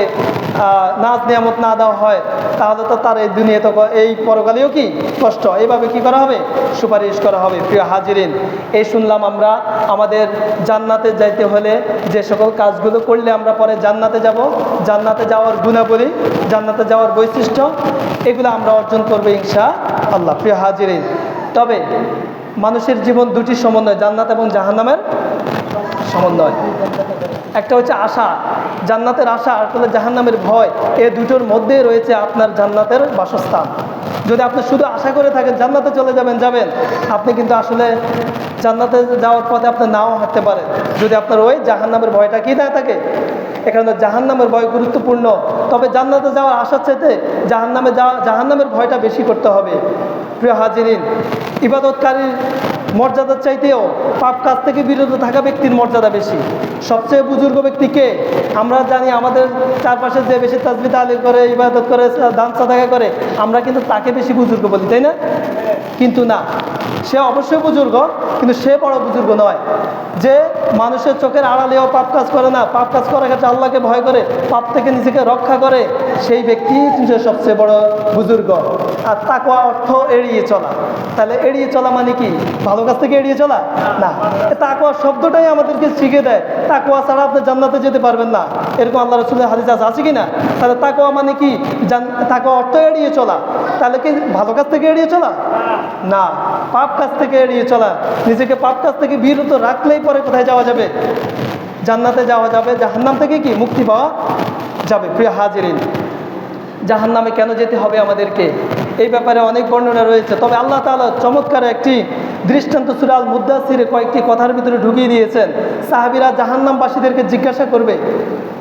Speaker 1: নাজ নিয়ামত না দেওয়া হয় তাহলে তো তার এই দুনিয়াতে এই পরকালেও কি কষ্ট। এইভাবে কি করা হবে? সুপারিশ করা হবে। প্রিয় হাজিরিন, এই শুনলাম আমরা আমাদের জান্নাতে যাইতে হলে যে সকল কাজগুলো করলে আমরা পরে জান্নাতে যাব, জান্নাতে যাওয়ার গুণাবলী, জান্নাতে যাওয়ার বৈশিষ্ট্য, এগুলো আমরা অর্জন করবো ইনশাআল্লাহ। প্রিয় হাজিরিন, তবে মানুষের জীবন দুটি সমন্বয়, জান্নাত এবং জাহান্নামের সমন্বয়। একটা হচ্ছে আশা, জান্নাতের আশা, আর হলো জাহান্নামের ভয়। এই দুটোর মধ্যে রয়েছে আপনার জান্নাতের বাসস্থান। যদি আপনি শুধু আশা করে থাকেন জান্নাতে চলে যাবেন, আপনি কিন্তু আসলে জান্নাতে যাওয়ার পথে আপনি নাও হাঁটতে পারেন যদি আপনার ওই জাহান্নামের ভয়টা কি না থাকে। এখানে জাহান্নামের ভয় গুরুত্বপূর্ণ, তবে জান্নাতে যাওয়ার আশার চাইতে জাহান্নামের ভয়টা বেশি করতে হবে। প্রিয় হাজিরিন, ইবাদতকারীর মর্যাদার চাইতেও পাপ কাজ থেকে বিরত থাকা ব্যক্তির মর্যাদা বেশি। সবচেয়ে বুজুর্গ ব্যক্তিকে আমরা জানি, আমাদের চারপাশে যে বেশি তাসবিহ তাহলিল করে, ইবাদত করে, দান সাদাকা করে, আমরা কিন্তু তাকে বেশি বুজুর্গ বলি, তাই না? কিন্তু না, সে অবশ্যই বুজুর্গ, কিন্তু সে বড় বুজুর্গ নয়। যে মানুষের চোখের আড়ালেও পাপ কাজ করে না, পাপ কাজ করার ক্ষেত্রে আল্লাহকে ভয় করে, পাপ থেকে নিজেকে রক্ষা করে, সেই ব্যক্তি সবচেয়ে বড় বুজুর্গ। আর তাকওয়া অর্থ এড়িয়ে চলা। তাহলে এড়িয়ে চলা মানে কি? ভালো কাজ থেকে এড়িয়ে চলা না। তাকওয়া শব্দটাই আমাদেরকে শিখে দেয় তাকওয়া ছাড়া আপনি জান্নাতে যেতে পারবেন না, এরকম আল্লাহ রাসূলের হাদিস আছে কি না? তাহলে তাকওয়া মানে কি? তাকওয়া অর্থ এড়িয়ে চলা। তাহলে কি ভালো কাজ থেকে এড়িয়ে চলা না, পাপ কাজ থেকে এড়িয়ে চলা। নিজেকে পাপ কাজ থেকে বিরত রাখলেই পরে কোথায় যাওয়া যাবে? জান্নাতে যাওয়া যাবে। জাহান্নাম থেকে কি মুক্তি পাওয়া যাবে। প্রিয় হাজিরিন, জাহান্নামে কেন যেতে হবে আমাদেরকে, এই ব্যাপারে অনেক বর্ণনা রয়েছে। তবে আল্লাহ তাআলা চমৎকার একটি দৃষ্টান্ত সূরা আল মুদ্দাসিরে কয়েকটি কথার ভিতরে ঢুকিয়ে দিয়েছেন। সাহাবীরা জাহান্নামবাসীদেরকে জিজ্ঞাসা করবে,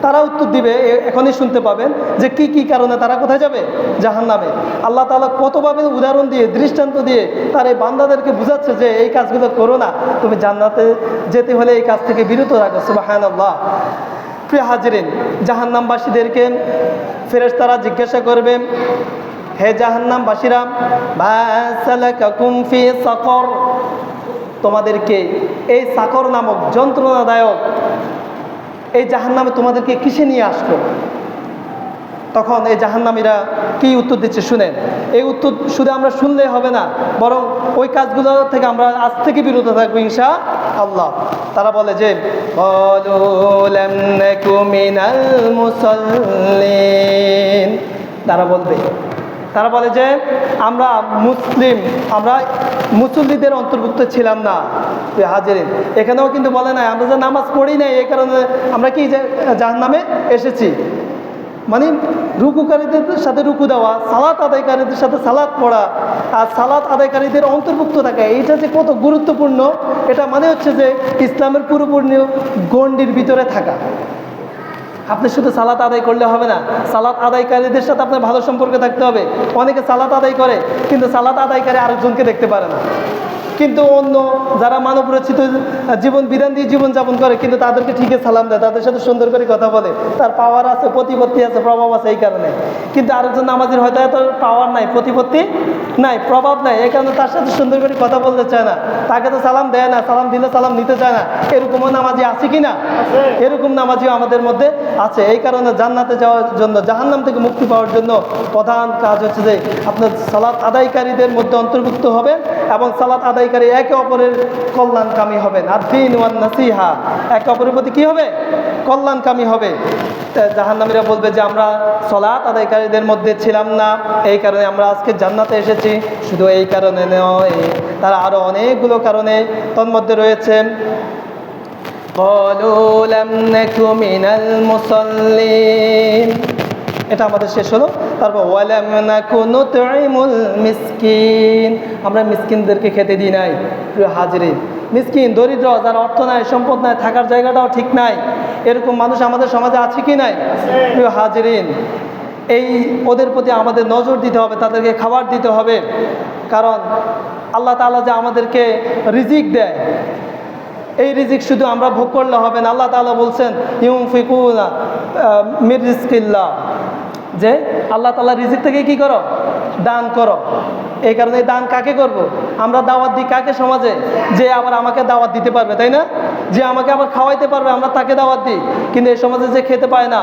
Speaker 1: তারা উত্তর দিবে, এখনই শুনতে পাবেন যে কি কি কারণে তারা কোথায় যাবে? জাহান্নামে। আল্লাহ তাআলা কতভাবে উদাহরণ দিয়ে, দৃষ্টান্ত দিয়ে তার এই বান্দাদেরকে বুঝাচ্ছে যে এই কাজগুলো করো না, তুমি জান্নাতে যেতে হলে এই কাজ থেকে বিরত রাখো। সুবহানাল্লাহ। প্রিয় হাজিরিন, জাহান্নামবাসীদেরকে ফেরেশতারা জিজ্ঞাসা করবে, হে জাহান্নামবাসীরা, মা সালাকাকুম ফি সাকর, তোমাদেরকে এই সাকর নামক যন্ত্রণাদায়ক এই জাহান্নামে তোমাদেরকে কিসে নিয়ে আসলো? তখন এই জাহান্নামীরা কি উত্তর দিচ্ছে শুনেন। এই উত্তর শুধু আমরা শুনলে হবে না, বরং ওই কাজগুলো থেকে আমরা আজ থেকে বিরত থাকবো ইনশাআল্লাহ। তারা বলে যে ক্বালু লাম নাকু মিনাল মুসাল্লিন, তারা বলে যে আমরা মুসল্লিদের অন্তর্ভুক্ত ছিলাম না। হাজিরিন, এখানেও কিন্তু বলে নাই আমরা যে নামাজ পড়ি নাই এই কারণে আমরা কি জাহান্নামে এসেছি। মানে রুকুকারীদের সাথে রুকু দেওয়া, সালাত আদায়কারীদের সাথে সালাত পড়া, আর সালাত আদায়কারীদের অন্তর্ভুক্ত থাকা, এইটা যে কত গুরুত্বপূর্ণ, এটা মানে হচ্ছে যে ইসলামের পুরোপুরি গণ্ডির ভিতরে থাকা। আপনি শুধু সালাত আদায় করলে হবে না, সালাত আদায়কারীদের সাথে আপনার ভালো সম্পর্ক থাকতে হবে। অনেকে সালাত আদায় করে কিন্তু সালাত আদায়কারী আরেকজনকে দেখতে পারে না। কিন্তু অন্য যারা মানব রচিত জীবন বিধান দিয়ে জীবনযাপন করে কিন্তু তাদেরকে ঠিকই সালাম দেয়, তাদের সাথে সুন্দর করে কথা বলে, তার পাওয়ার আছে, প্রতিপত্তি আছে, প্রভাব আছে এই কারণে। কিন্তু আরেকজন নামাজির হয়তো এত পাওয়ার নাই, প্রতিপত্তি নাই, প্রভাব নাই, এই কারণে তার সাথে সুন্দর করে কথা বলতে চায় না, তাকে তো সালাম দেয় না, সালাম দিলে সালাম নিতে চায় না। এরকমও নামাজি আছে কি না? এরকম নামাজিও আমাদের মধ্যে আছে। এই কারণে জান্নাতে যাওয়ার জন্য, জাহান্নাম থেকে মুক্তি পাওয়ার জন্য প্রধান কাজ হচ্ছে যে আপনার সালাত আদায়কারীদের মধ্যে অন্তর্ভুক্ত হবেন এবং সালাত আদায়কারী একে অপরের কল্যাণকামী হবেন। আদ-দীন ওয়ান নাসিহা, একে অপরের প্রতি কি হবে? কল্যাণকামী হবে। জাহান্নামীরা বলবে যে আমরা সালাত আদায়কারীদের মধ্যে ছিলাম না, এই কারণে আমরা আজকে জান্নাতে এসেছি। শুধু এই কারণে নয়, তারা আরো অনেকগুলো কারণে তন্মধ্যে রয়েছে। قالوا لم نك من المصلين, এটা আমাদের শেষ হলো। তারপর ওয়ালাম নাকু নুতঈমুল মিসকিন, আমরা মিসকিনদেরকে খেতে দিই নাই। প্রিয় হাজিরিন, মিসকিন, দরিদ্র, যার অর্থ নাই, সম্পদ নাই, থাকার জায়গাটাও ঠিক নাই, এরকম মানুষ আমাদের সমাজে আছে কি নাই? প্রিয় হাজিরিন, এই ওদের প্রতি আমাদের নজর দিতে হবে, তাদেরকে খাবার দিতে হবে। কারণ আল্লাহ তাআলা যে আমাদেরকে রিজিক দেয়, এই রিজিক শুধু আমরা ভোগ করলে হবে না। আল্লাহ তাআলা বলছেন ইউনফিকুনা মির রিজকিল্লাহ, যে আল্লাহ তাআলা রিজিক থেকে কি করো? দান করো। এই কারণে দান কাকে করব? আমরা দাওয়াত দিই কাকে সমাজে? যে আবার আমাকে দাওয়াত দিতে পারবে, তাই না? যে আমাকে আবার খাওয়াইতে পারবে, আমরা তাকে দাওয়াত দিই। কিন্তু এই সমাজে যে খেতে পায় না,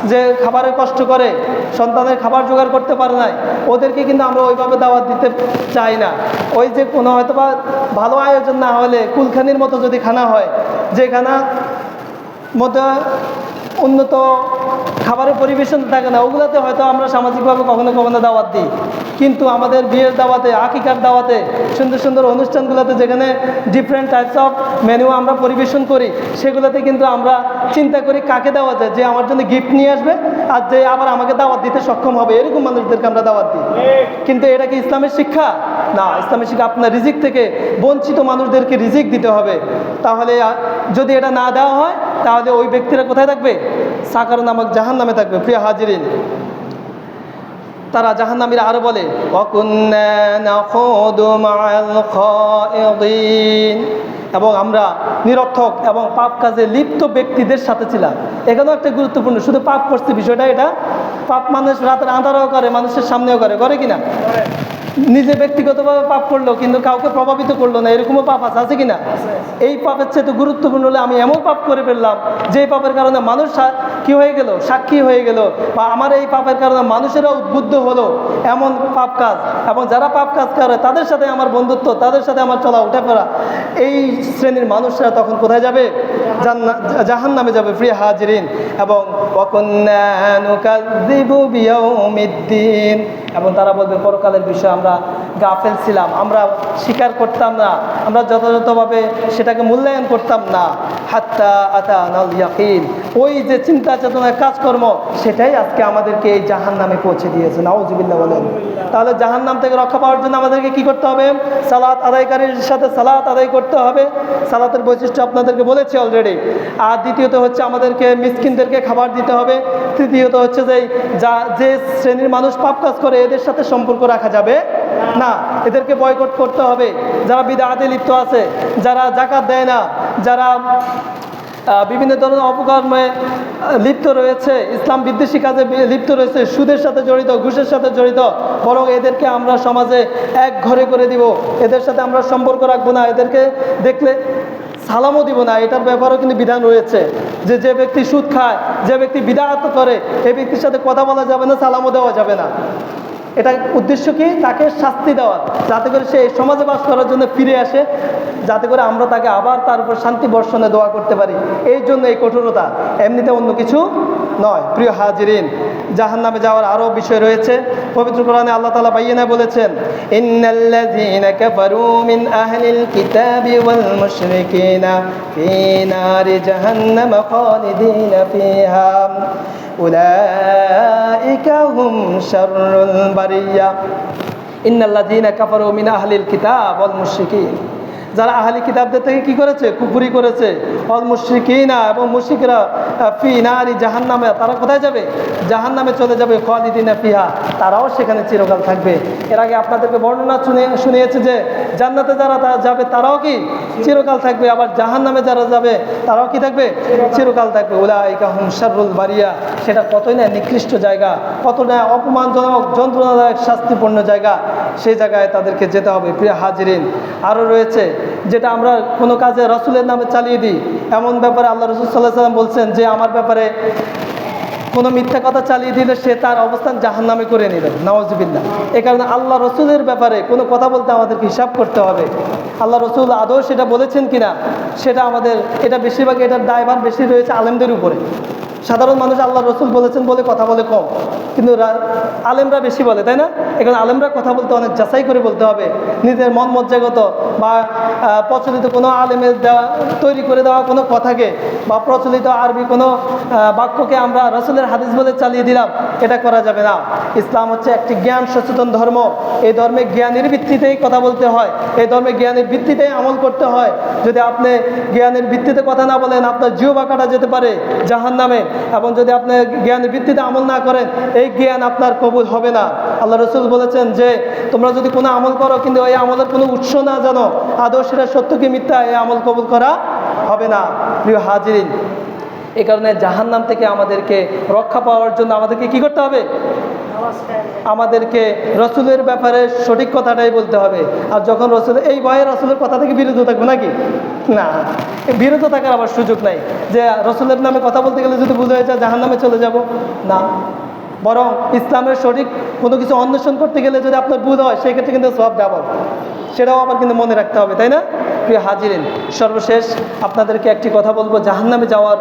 Speaker 1: যে খাবারের কষ্ট করে, সন্তানের খাবার জোগাড় করতে পারে না, ওদেরকে কিন্তু আমরা ওইভাবে দাওয়াত দিতে চাই না। ওই যে কোনো হয়তো বা ভালো আয়োজন না হলে কুলখানির মতো যদি খানা হয়, যে খানা মধ্যে উন্নত খাবারের পরিবেশন থাকে না, ওগুলোতে হয়তো আমরা সামাজিকভাবে কখনো কখনো দাওয়াত দিই। কিন্তু আমাদের বিয়ের দাওয়াতে, আকিকার দাওয়াতে, সুন্দর সুন্দর অনুষ্ঠানগুলোতে যেখানে ডিফারেন্ট টাইপস অফ মেনু আমরা পরিবেশন করি, সেগুলোতে কিন্তু আমরা চিন্তা করি কাকে দেওয়া যায়, যে আমার জন্য গিফট নিয়ে আসবে আর যে আবার আমাকে দাওয়াত দিতে সক্ষম হবে, এরকম মানুষদেরকে আমরা দাওয়াত দিই। কিন্তু এটা কি ইসলামের শিক্ষা? না, ইসলামের শিক্ষা আপনার রিজিক থেকে বঞ্চিত মানুষদেরকে রিজিক দিতে হবে। তাহলে যদি এটা না দেওয়া হয়, তাহলে ওই ব্যক্তিরা কোথায় থাকবে? সাকার নামক জাহান্নামে থাকবে। প্রিয় হাজিরিন, তারা জাহান্নামীরা আরো বলে ওয়াকুন্না নাখুদু মাআল খায়িদিন, এবং আমরা নিরর্থক এবং পাপ কাজে লিপ্ত ব্যক্তিদের সাথে ছিলাম। এখানেও একটা গুরুত্বপূর্ণ, শুধু পাপ করছে বিষয়টা এটা, পাপ মানুষ রাতের আঁধারেও করে, মানুষের সামনেও করে কিনা? নিজে ব্যক্তিগতভাবে পাপ করলো কিন্তু কাউকে প্রভাবিত করলো না, এরকমও পাপ আছে কিনা? এই পাপের চেয়ে তো গুরুত্বপূর্ণ হলে আমি এমন পাপ করে ফেললাম যে পাপের কারণে মানুষ কি হয়ে গেল? সাক্ষী হয়ে গেল, বা আমার এই পাপের কারণে মানুষেরা উদ্বুদ্ধ হলো, এমন পাপ কাজ। এবং যারা পাপ কাজ করে তাদের সাথে আমার বন্ধুত্ব, তাদের সাথে আমার চলা উঠে পড়া, এই শ্রেণীর মানুষরা তখন কোথায় যাবে? জাহান্নামে যাবে। প্রিয় হাজিরিন, এবং ওয়াকুন্না নুকাযযিবু বিয়াউমিদ্দিন, এবং তারা বলবে পরকালের বিষয়ে আমরা গাফেল ছিলাম, আমরা স্বীকার করতাম না, আমরা যথাযথভাবে সেটাকে মূল্যায়ন করতাম না। হাত্তা আতানাল ইয়াকিন, ওই যে চিন্তা চেতনার কাজকর্ম, সেটাই আজকে আমাদেরকে এই জাহান্নামে পৌঁছে দিয়েছে। নাউযুবিল্লাহ বলেন। তাহলে জাহান্নাম থেকে রক্ষা পাওয়ার জন্য আমাদেরকে কি করতে হবে? সালাত আদায়কারীর সাথে সালাত আদায় করতে হবে। সালাতের বৈশিষ্ট্য আপনাদেরকে বলেছি অলরেডি। আর দ্বিতীয়ত হচ্ছে আমাদেরকে মিসকিনদেরকে খাবার দিতে হবে। তৃতীয়ত হচ্ছে যে শ্রেণীর মানুষ পাপ কাজ করে এদের সাথে সম্পর্ক রাখা যাবে না, এদেরকে বয়কট করতে হবে। যারা বিদআতে লিপ্ত আছে, যারা যাকাত দেয় না, যারা বিভিন্ন ধরনের অপকর্মে লিপ্ত রয়েছে, ইসলাম বিদ্বেষী কাজে লিপ্ত রয়েছে, সুদের সাথে জড়িত, ঘুষের সাথে জড়িত, বরং এদেরকে আমরা সমাজে এক ঘরে করে দিব। এদের সাথে আমরা সম্পর্ক রাখবো না, এদেরকে দেখলে সালামও দিব না। এটার ব্যাপারেও কিন্তু বিধান রয়েছে যে যে ব্যক্তি সুদ খায়, যে ব্যক্তি বিদআত করে, এই ব্যক্তির সাথে কথা বলা যাবে না, সালামও দেওয়া যাবে না। এটা উদ্দেশ্য কি? তাকে শাস্তি দেওয়া, যাতে করে সে এই সমাজে বাস করার জন্য ফিরে আসে, যাতে করে আমরা তাকে আবার তার উপর শান্তি বর্ষণে দোয়া করতে পারি। এই জন্য এই কঠোরতা, এমনিতে অন্য কিছু নয়। প্রিয় হাজিরিন, জাহান্নামে যাওয়ার আরও বিষয় রয়েছে। পবিত্র কোরআনে আল্লাহ তাআলা বাইয়ানা বলেছেন, ইন্নাল্লাযীনা কাফারু মিন আহলিল কিতাবি ওয়াল মুশরিকিনা ফী নারি জাহান্নাম খালিদিনা ফীহা উলাইকা হুম শাররুল বারিয়া। ইন্নাল্লাযীনা কাফারু মিন আহলিল কিতাব ওয়াল মুশরিকিন, যারা আহলি কিতাবদের থেকে কি করেছে, কুফরি করেছে, অল মুশরিকিনা এবং মুশরিকরা ফি নারি জাহান্নামে, তারা কোথায় যাবে? জাহান্নামে চলে যাবে, খালিদিনা ফিহা, তারাও সেখানে চিরকাল থাকবে। এর আগে আপনাদেরকে বর্ণনা শুনিয়েছে যে জান্নাতে যারা যাবে তারাও কি চিরকাল থাকবে, আবার জাহান্নামে যারা যাবে তারাও কি থাকবে? চিরকাল থাকবে। উলাইকা হুম শাররুল বারিয়া, সেটা কতই না নিকৃষ্ট জায়গা, কত না অপমানজনক যন্ত্রণাদায়ক শাস্তিপূর্ণ জায়গা, সেই জায়গায় তাদেরকে যেতে হবে। প্রিয় হাজিরিন, আরও রয়েছে যেটা আমরা কোনো কাজে রসুলের নামে চালিয়ে দিই, এমন ব্যাপারে আল্লাহ রসুল সাল্লাল্লাহু আলাইহি ওয়াসাল্লাম বলছেন যে আমার ব্যাপারে কোনো মিথ্যা কথা চালিয়ে দিলে সে তার অবস্থান জাহান্নামে করে নেবেন, নাউজুবিল্লাহ। এই কারণে আল্লাহ রসুলের ব্যাপারে কোনো কথা বলতে আমাদেরকে হিসাব করতে হবে। আল্লাহ রসুল আদৌ সেটা বলেছেন কিনা সেটা আমাদের, এটা বেশিরভাগ এটার দায়ভার বেশি রয়েছে আলেমদের উপরে। সাধারণ মানুষ আল্লাহ রসুল বলেছেন বলে কথা বলে কম, কিন্তু আলেমরা বেশি বলে, তাই না? এখানে আলেমরা কথা বলতে অনেক যাচাই করে বলতে হবে। নিজের মন মজ্জাগত বা প্রচলিত কোনো আলেমের দেওয়া তৈরি করে দেওয়া কোনো কথাকে বা প্রচলিত আরবি কোনো বাক্যকে আমরা রসুলের হাদিস বলে চালিয়ে দিলাম, এটা করা যাবে না। ইসলাম হচ্ছে একটি জ্ঞান সচেতন ধর্ম। এই ধর্মে জ্ঞানের ভিত্তিতেই কথা বলতে হয়, এই ধর্মে জ্ঞানের ভিত্তিতেই আমল করতে হয়। যদি আপনি জ্ঞানের ভিত্তিতে কথা না বলেন, আপনার জিহ্বা কাটা যেতে পারে জাহান্নামে। এবং যদি আপনি জ্ঞানের ভিত্তিতে আমল না করেন, এই জ্ঞান আপনার কবুল হবে না। আল্লাহ রসুল বলেছেন যে তোমরা যদি কোনো আমল করো কিন্তু এই আমলের কোনো উৎস না জানো, আদৌ সেটা সত্য কি মিথ্যা, এই আমল কবুল করা হবে না। প্রিয় হাজিরিন, এই কারণে জাহান্নাম থেকে আমাদেরকে রক্ষা পাওয়ার জন্য আমাদেরকে কি করতে হবে? আমাদেরকে রসুলের ব্যাপারে সঠিক কথাটাই বলতে হবে। আর যখন রসুল, এই ভয়ে রসুলের কথা থেকে বিরত থাকবো নাকি? না, বিরত থাকার আবার সুযোগ নাই যে রসুলের নামে কথা বলতে গেলে যদি ভুল হয়ে যায় জাহান্নামে চলে যাব, না। বরং ইসলামের সঠিক কোনো কিছু অন্বেষণ করতে গেলে যদি আপনার ভুল হয়, সেই ক্ষেত্রে কিন্তু সওয়াব ডাবল, সেটাও আবার কিন্তু মনে রাখতে হবে, তাই না? প্রিয় হাজিরিন, সর্বশেষ আপনাদেরকে একটি কথা বলবো। জাহান্নামে যাওয়ার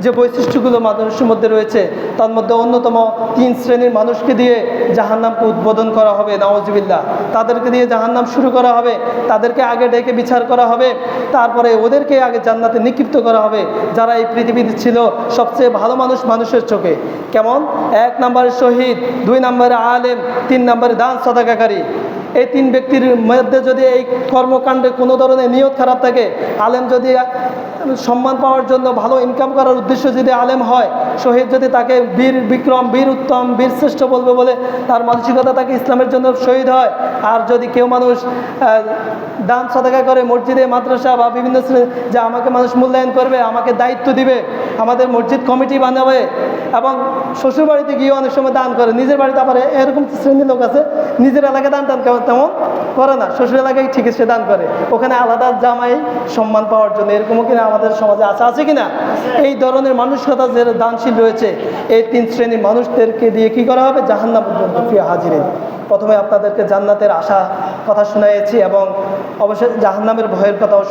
Speaker 1: যে বৈশিষ্ট্যগুলো মানুষের মধ্যে রয়েছে, তার মধ্যে অন্যতম 3 শ্রেণীর মানুষকে দিয়ে জাহান্নামকে উদ্বোধন করা হবে, নাউজুবিল্লাহ। তাদেরকে দিয়ে জাহান্নাম শুরু করা হবে, তাদেরকে আগে ডেকে বিচার করা হবে, তারপরে ওদেরকে আগে জান্নাতে নিক্ষিপ্ত করা হবে, যারা এই পৃথিবীতে ছিল সবচেয়ে ভালো মানুষ মানুষের চোখে। কেমন? 1 নম্বরে শহীদ, 2 নম্বরে আলেম, 3 নম্বরে দান সদাকাকারী। এই 3 ব্যক্তির মধ্যে যদি এই কর্মকাণ্ডে কোনো ধরনের নিয়ত খারাপ থাকে, আলেম যদি সম্মান পাওয়ার জন্য ভালো ইনকাম করার উদ্দেশ্য যদি আলেম হয়, শহীদ যদি তাকে বীর বিক্রম, বীর উত্তম, বীর শ্রেষ্ঠ বলবে বলে তার মানসিকতা তাকে ইসলামের জন্য শহীদ হয়, আর যদি কেউ মানুষ দান সদাকা করে মসজিদে, মাদ্রাসা বা বিভিন্ন যে আমাকে মানুষ মূল্যায়ন করবে, আমাকে দায়িত্ব দিবে, আমাদের মসজিদ কমিটি বানাবে, এবং শ্বশুরবাড়িতে গিয়ে অনেক সময় দান করে, নিজের বাড়িতে আবার এরকম শ্রেণীর লোক আছে নিজের এলাকায় দান তেমন করে না, শ্বশুর এলাকায় ঠিকই সে দান করে, ওখানে আলাদা জামাই সম্মান পাওয়ার জন্য। এরকমও কিনা আমাদের সমাজে আছে কিনা? এই ধরনের মানসিকতা যে দানশীল রয়েছে, এই 3 শ্রেণীর মানুষদেরকে দিয়ে কি করা হবে? জাহান্নাম পর্যন্ত। প্রিয় হাজিরিন, প্রথমে আপনাদেরকে জান্নাতের আশা কথা শুনিয়েছি এবং অবশ্যই জাহান্নামের ভয়ের কথাও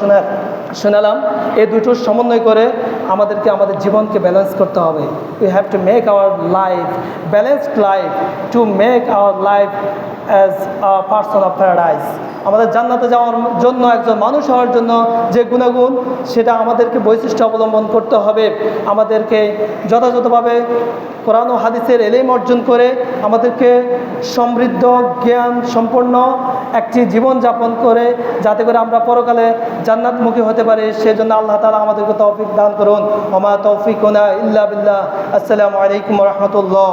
Speaker 1: শোনালাম। এই দুটোর সমন্বয় করে আমাদেরকে আমাদের জীবনকে ব্যালেন্স করতে হবে। We have to make our life balanced life, to make our life as a person of paradise. আমাদের জান্নাতে যাওয়ার জন্য, একজন মানুষ হওয়ার জন্য যে গুণাগুণ, সেটা আমাদেরকে বৈশিষ্ট্য অবলম্বন করতে হবে। আমাদেরকে যথাযথভাবে কোরআন ও হাদিসের ইলম অর্জন করে আমাদেরকে সমৃদ্ধ জ্ঞান সম্পন্ন একটি জীবনযাপন করে, যাতে করে আমরা পরকালে জান্নাতমুখী হতে পারি, সেজন্য আল্লাহ তাআলা আমাদেরকে তৌফিক দান করুন। ওয়া মা তৌফিকুনা ইল্লা বিল্লাহ। আসসালামু আলাইকুম ওয়া রাহমাতুল্লাহ।